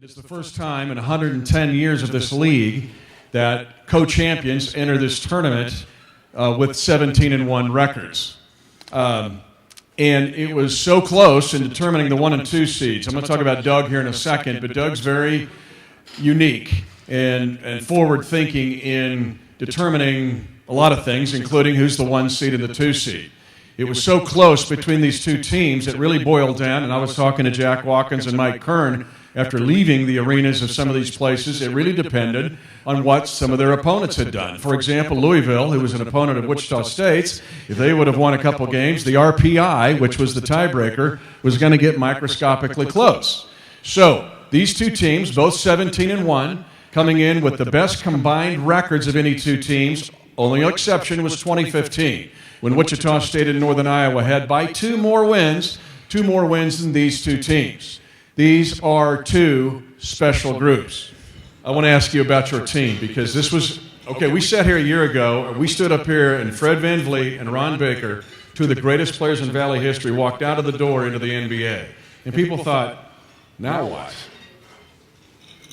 It is the first time in 110 years of this league that co-champions enter this tournament with 17-1 records. And it was so close in determining the 1 and 2 seeds. I'm going to talk about Doug here in a second, but Doug's very unique and forward-thinking in determining a lot of things, including who's the 1 seed and the 2 seed. It was so close between these two teams, it really boiled down, and I was talking to Jack Watkins and Mike Kern after leaving the arenas of some of these places. It really depended on what some of their opponents had done. For example, Louisville, who was an opponent of Wichita State's, if they would have won a couple games, the RPI, which was the tiebreaker, was going to get microscopically close. So these two teams, both 17-1, coming in with the best combined records of any two teams. Only exception was 2015, when Wichita State and Northern Iowa had by two more wins than these two teams. These are two special groups. I want to ask you about your team, because this was, okay, we sat here a year ago, we stood up here, and Fred VanVleet and Ron Baker, two of the greatest players in Valley history, walked out of the door into the NBA. And people thought, now what?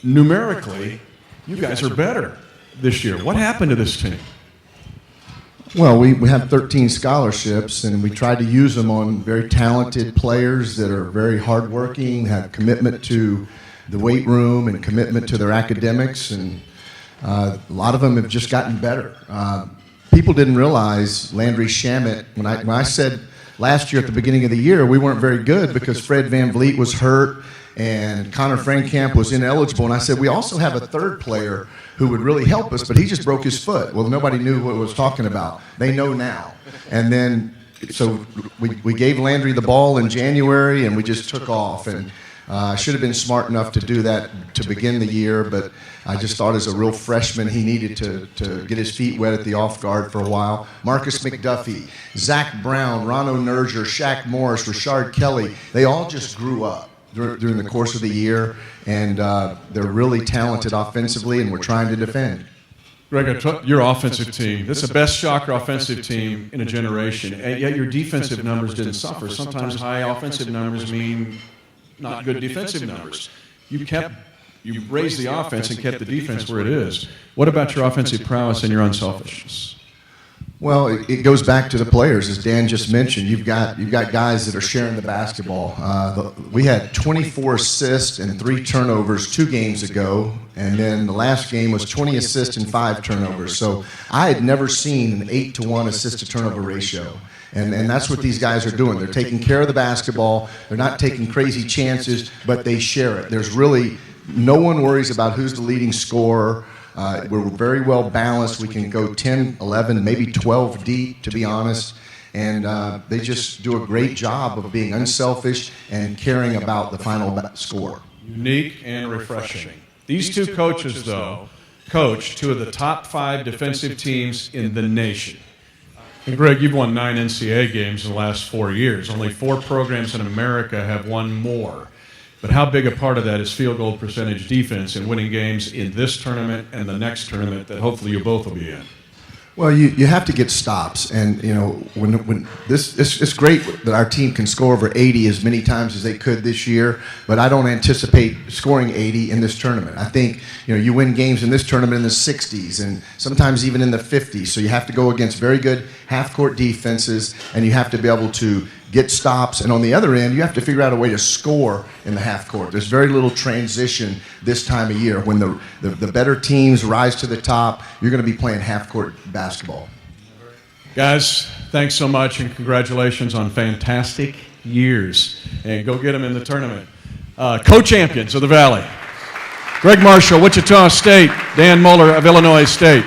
Numerically, you guys are better this year. What happened to this team? Well, we have 13 scholarships, and we try to use them on very talented players that are very hardworking, have commitment to the weight room and commitment to their academics, and a lot of them have just gotten better. People didn't realize Landry Shamet, when I said last year at the beginning of the year we weren't very good because Fred VanVleet was hurt and Connor Frankamp was ineligible, and I said we also have a third player who would really help us, but he just broke his foot. Well, nobody knew what I was talking about. They know now. And then, so we gave Landry the ball in January, and we just took off. And I should have been smart enough to do that to begin the year, but I just thought as a real freshman he needed to get his feet wet at the off guard for a while. Marcus McDuffie, Zach Brown, Rono Nerger, Shaq Morris, Rashard Kelly, they all just grew up during the course of the year, and they're really talented offensively, and we're trying to defend. Greg, your offensive team, this is the best shocker offensive team in a generation, and yet your defensive numbers didn't suffer. Sometimes high offensive numbers mean not good defensive numbers. You raised the offense and kept the defense where it is. What about your offensive prowess and your unselfishness? Well, it goes back to the players, as Dan just mentioned. You've got guys that are sharing the basketball. We had 24 assists and 3 turnovers 2 games ago, and then the last game was 20 assists and 5 turnovers. So I had never seen an 8-to-1 assist-to-turnover ratio. And that's what these guys are doing. They're taking care of the basketball. They're not taking crazy chances, but they share it. There's really no one worries about who's the leading scorer. We're very well balanced. We can go 10, 11, maybe 12 deep, to be honest. And they just do a great job of being unselfish and caring about the final score. Unique and refreshing. These two coaches, though, coach 2 of the top 5 defensive teams in the nation. And Greg, you've won 9 NCAA games in the last 4 years. Only 4 programs in America have won more. But how big a part of that is field goal percentage defense in winning games in this tournament and the next tournament that hopefully you both will be in? Well, you have to get stops, and you know when it's great that our team can score over 80 as many times as they could this year, but I don't anticipate scoring 80 in this tournament. I think you win games in this tournament in the 60s and sometimes even in the 50s. So you have to go against very good half-court defenses, and you have to be able to get stops, and on the other end, you have to figure out a way to score in the half court. There's very little transition this time of year. When the better teams rise to the top, you're going to be playing half court basketball. Guys, thanks so much, and congratulations on fantastic years. And go get them in the tournament. Co-champions of the Valley. Gregg Marshall, Wichita State. Dan Muller of Illinois State.